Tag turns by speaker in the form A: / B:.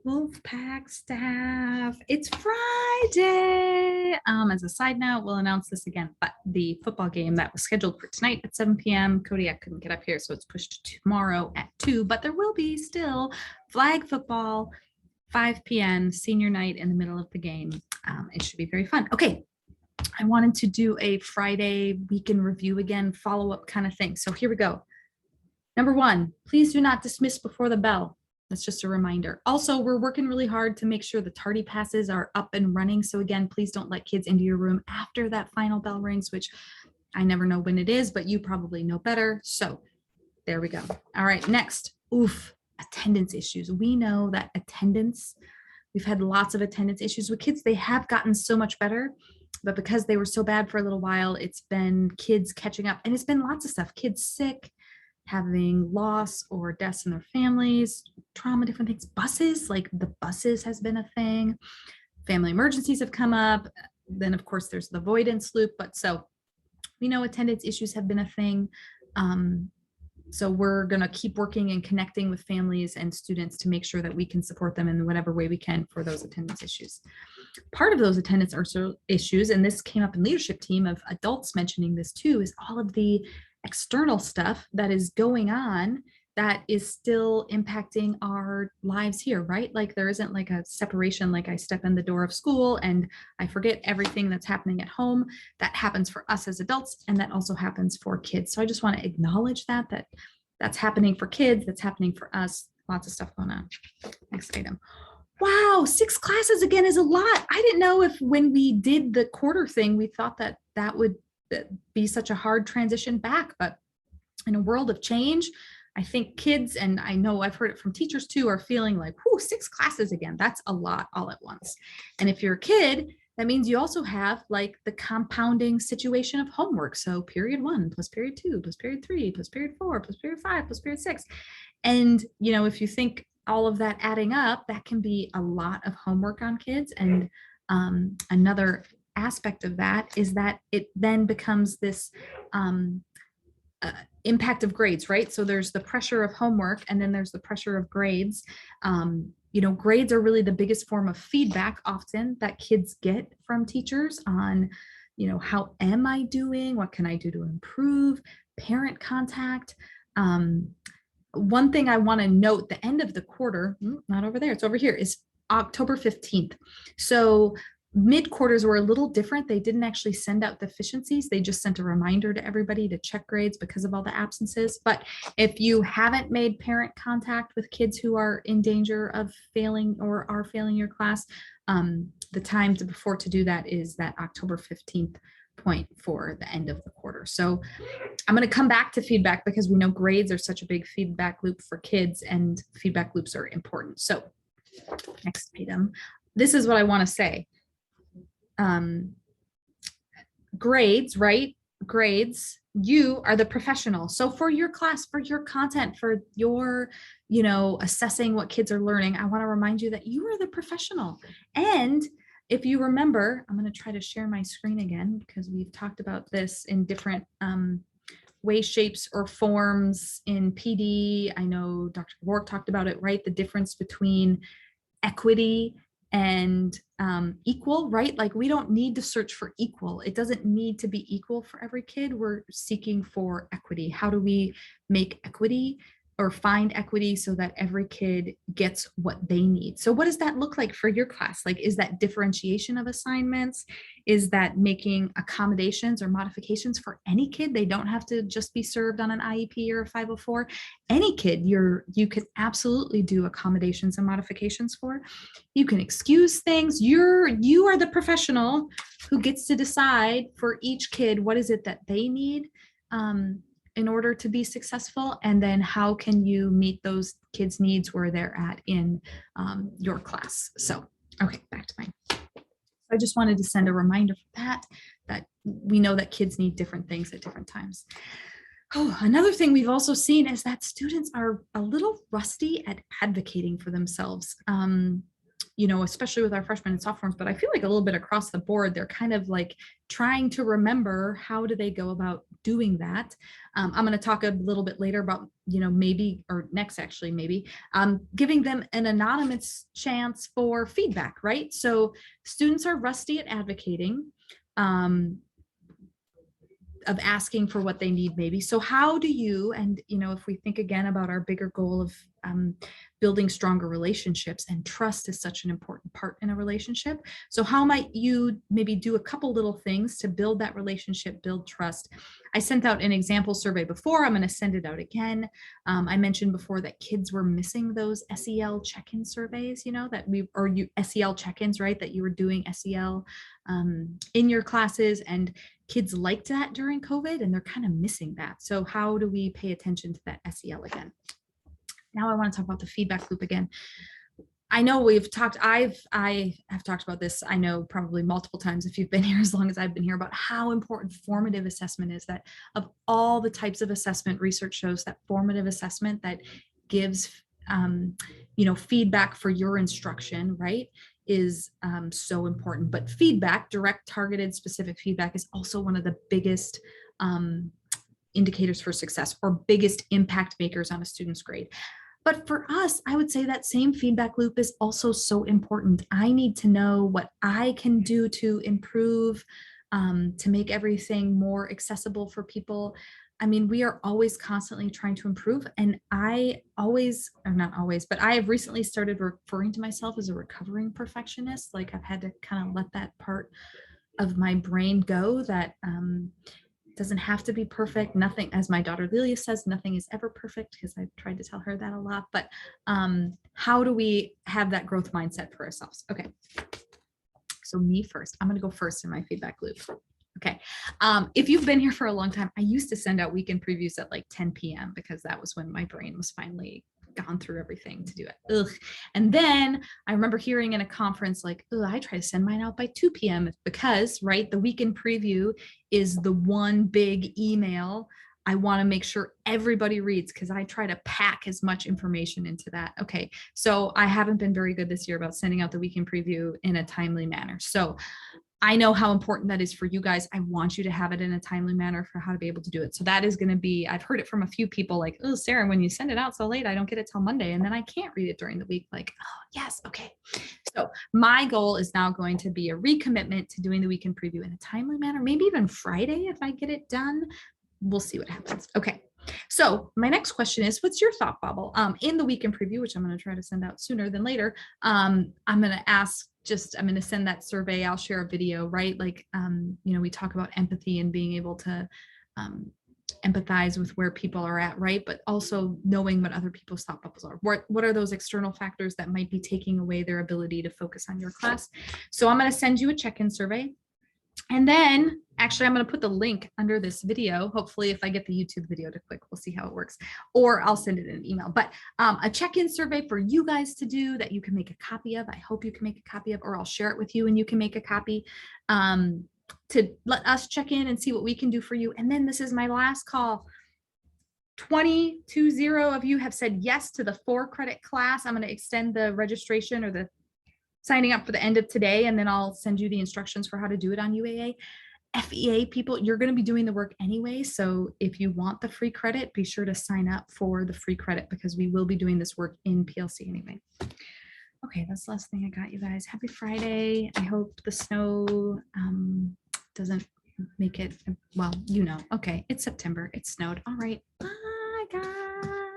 A: Wolfpack staff, it's Friday. As a side note, we'll announce this again, but the football game that was scheduled for tonight at 7 p.m. Kodiak couldn't get up here, so it's pushed to tomorrow at 2, but there will be still flag football, 5 p.m. senior night in the middle of the game. It should be very fun. Okay, I wanted to do a Friday weekend review again, follow-up kind of thing. So here we go. Number 1, please do not dismiss before the bell. That's just a reminder. Also, we're working really hard to make sure the tardy passes are up and running. So again, please don't let kids into your room after that final bell rings, which I never know when it is, but you probably know better. So there we go. All right, next, attendance issues. We know that we've had lots of attendance issues with kids. They have gotten so much better, but because they were so bad for a little while, it's been kids catching up, and it's been lots of stuff. Kids sick, having loss or deaths in their families, trauma, different things. Buses, like the buses has been a thing. Family emergencies have come up. Then of course there's the avoidance loop, but so we know attendance issues have been a thing. So we're gonna keep working and connecting with families and students to make sure that we can support them in whatever way we can for those attendance issues. Part of those attendance issues, and this came up in leadership team of adults mentioning this too, is all of the external stuff that is going on that is still impacting our lives here, right? Like there isn't like a separation, like I step in the door of school and I forget everything that's happening at home. That happens for us as adults, and that also happens for kids. So I just want to acknowledge that's happening for kids, that's happening for us. Lots of stuff going on. Next item. Wow, 6 classes again is a lot. I didn't know if when we did the quarter thing, we thought that would be such a hard transition back, but in a world of change, I think kids, and I know I've heard it from teachers too, are feeling like, 6 classes again, that's a lot all at once. And if you're a kid, that means you also have like the compounding situation of homework. So period 1 plus period 2 plus period 3 plus period 4 plus period 5 plus period 6. And, if you think all of that adding up, that can be a lot of homework on kids. And another aspect of that is that it then becomes this impact of grades, right? So there's the pressure of homework, and then there's the pressure of grades. Grades are really the biggest form of feedback often that kids get from teachers on, how am I doing? What can I do to improve? Parent contact. One thing I want to note, the end of the quarter, not over there, it's over here, is October 15th. So mid-quarters were a little different. They didn't actually send out deficiencies. They just sent a reminder to everybody to check grades because of all the absences. But if you haven't made parent contact with kids who are in danger of failing or are failing your class, the time before to do that is that October 15th point for the end of the quarter. So I'm going to come back to feedback because we know grades are such a big feedback loop for kids, and feedback loops are important. So next item, this is what I want to say. Grades, right? Grades, you are the professional. So for your class, for your content, for your, assessing what kids are learning, I want to remind you that you are the professional. And if you remember, I'm going to try to share my screen again because we've talked about this in different ways, shapes, or forms in PD. I know Dr. Wark talked about it, right? The difference between equity and equal, right? Like we don't need to search for equal. It doesn't need to be equal for every kid. We're seeking for equity. How do we make equity or find equity so that every kid gets what they need? So what does that look like for your class? Like, is that differentiation of assignments? Is that making accommodations or modifications for any kid? They don't have to just be served on an IEP or a 504. Any kid you can absolutely do accommodations and modifications for. You can excuse things. You are the professional who gets to decide for each kid what is it that they need in order to be successful, and then how can you meet those kids' needs where they're at in your class. So, okay, back to mine. I just wanted to send a reminder for that we know that kids need different things at different times. Oh, another thing we've also seen is that students are a little rusty at advocating for themselves. especially with our freshmen and sophomores, but I feel like a little bit across the board, they're kind of like trying to remember how do they go about doing that. I'm going to talk a little bit later about, maybe, or next actually, maybe giving them an anonymous chance for feedback, right? So students are rusty at advocating. Of asking for what they need maybe. So how do you, and if we think again about our bigger goal of building stronger relationships, and trust is such an important part in a relationship. So how might you maybe do a couple little things to build that relationship, build trust? I sent out an example survey before. I'm going to send it out again. I mentioned before that kids were missing those SEL check-in surveys, SEL check-ins, right? That you were doing SEL in your classes, and kids liked that during COVID, and they're kind of missing that. So how do we pay attention to that SEL again? Now I want to talk about the feedback loop again. I know I have talked about this, I know probably multiple times if you've been here as long as I've been here, about how important formative assessment is. That of all the types of assessment, research shows that formative assessment that gives feedback for your instruction, right, is so important. But feedback, direct, targeted, specific feedback, is also one of the biggest indicators for success, or biggest impact makers on a student's grade. But for us, I would say that same feedback loop is also so important. I need to know what I can do to improve, to make everything more accessible for people. I mean, we are always constantly trying to improve. And I always, or not always, but I have recently started referring to myself as a recovering perfectionist. Like, I've had to kind of let that part of my brain go, that doesn't have to be perfect. Nothing, as my daughter Lilia says, nothing is ever perfect, because I've tried to tell her that a lot. But how do we have that growth mindset for ourselves? Okay. So me first, I'm going to go first in my feedback loop. Okay. If you've been here for a long time, I used to send out weekend previews at like 10 p.m. because that was when my brain was finally gone through everything to do it. Ugh. And then I remember hearing in a conference, like, I try to send mine out by 2 p.m. because, right, the weekend preview is the one big email I want to make sure everybody reads, because I try to pack as much information into that. Okay. So I haven't been very good this year about sending out the weekend preview in a timely manner. So I know how important that is for you guys. I want you to have it in a timely manner for how to be able to do it. So that is going to be, I've heard it from a few people like, oh, Sarah, when you send it out so late, I don't get it till Monday. And then I can't read it during the week. Like, oh, yes. Okay. So my goal is now going to be a recommitment to doing the weekend preview in a timely manner, maybe even Friday if I get it done. We'll see what happens. Okay. So my next question is, what's your thought bubble in the weekend preview, which I'm going to try to send out sooner than later. I'm going to ask, I'm going to send that survey. I'll share a video, right? Like, we talk about empathy and being able to empathize with where people are at, right? But also knowing what other people's thought bubbles are. What are those external factors that might be taking away their ability to focus on your class? So I'm going to send you a check-in survey. And then actually, I'm going to put the link under this video. Hopefully, if I get the YouTube video to click, we'll see how it works, or I'll send it in an email. But a check-in survey for you guys to do that you can make a copy of. I hope you can make a copy of, or I'll share it with you and you can make a copy to let us check in and see what we can do for you. And then this is my last call. 20 of you have said yes to the 4-credit class. I'm going to extend the registration or the signing up for the end of today, and then I'll send you the instructions for how to do it on UAA. FEA people, you're going to be doing the work anyway. So if you want the free credit, be sure to sign up for the free credit, because we will be doing this work in PLC anyway. Okay, that's the last thing I got, you guys. Happy Friday. I hope the snow doesn't make it, well, okay, it's September. It snowed. All right. Bye, guys.